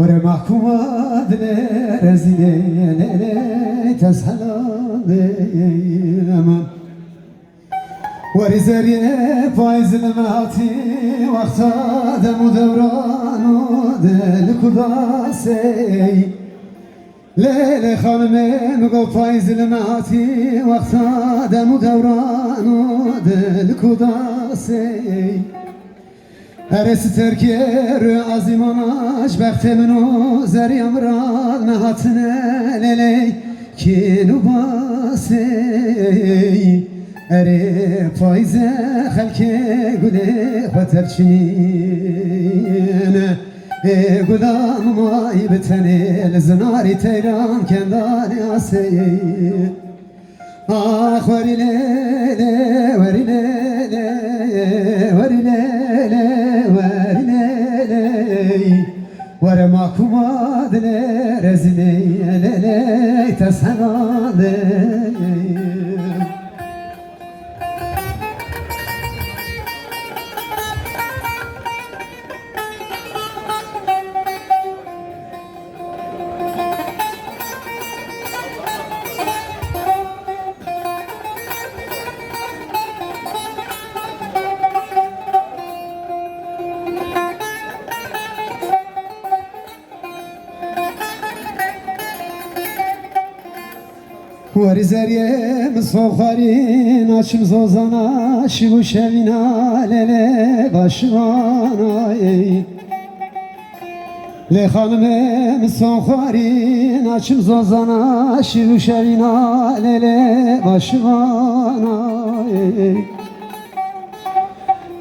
ورا محكومة دلي رزيني ليلي تسهلاني أمان وري زريه فايز المعطي وقتا دم دورانو دل كداسي ليلي خانمي مقو فايز المعطي وقتا دم دورانو دل كداسي هرس تركير عظيماناش بخت منو زري امرال نهاتنا ليلي كينو باسي اره فایزه خلکه گله خاطر چین گلام مای بتنه لزناری تیران کندانی آسی آخ وری لیله وری لیله وری لیله وری لیله ور ماکوما دله رزیله لیله تسهناله وری زریه مسخارین açım zozana şivu şevina lele başvana le hanıme مسخارین açım zozana şivu şevina lele başvana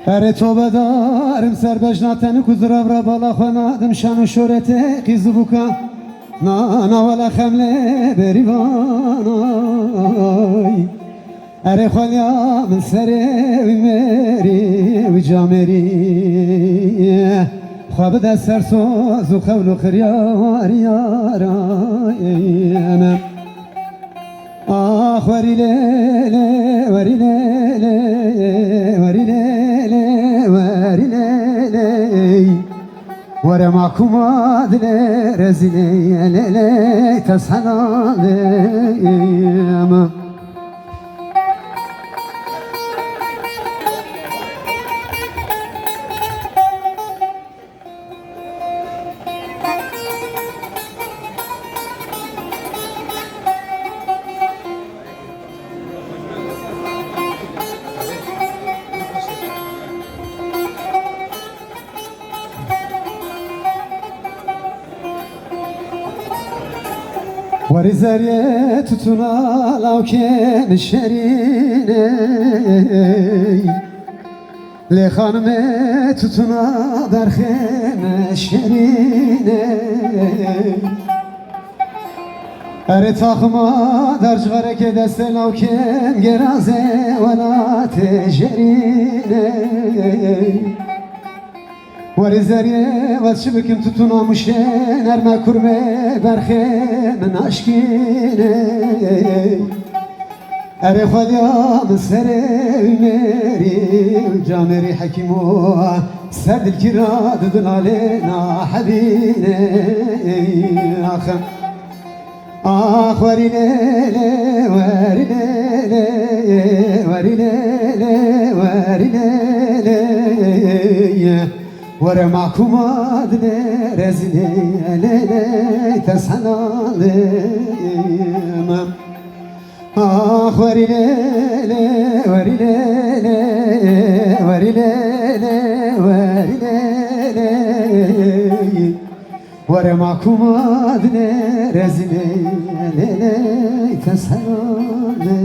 Ere tövbe darım serbejnateni kuzravra bala xanadım şanı şorete qizubuka Na wala xemle berivanay Ere xolya min sere vimeri vijameri Xwab de sersoz u xewlu xiryar yaray Ah veri lele veri lele veri lele veri lele ورا معكومة دلي رزيني ليلي تسهلاني وري زريه tutuna lavken şerine Le hanıme tutuna berxeme şerine Ere takma darcgare ke deste lavken geraze vela tejerine وري زريه وشبكم تتنامشين ارما كرمه برخه من عشقينه اري خديا من سري ميري وجامري حكيمو سرد الكراد دلالينا حبينه اخ وري ليلي وري ليلي وري ليلي وري ليلي ورا معكومة دلي رزيني ليلي تسهلاني آخ وري ليلي وري ليلي وري ليلي وري ليلي ورا معكومة دلي رزيني ليلي تسهلاني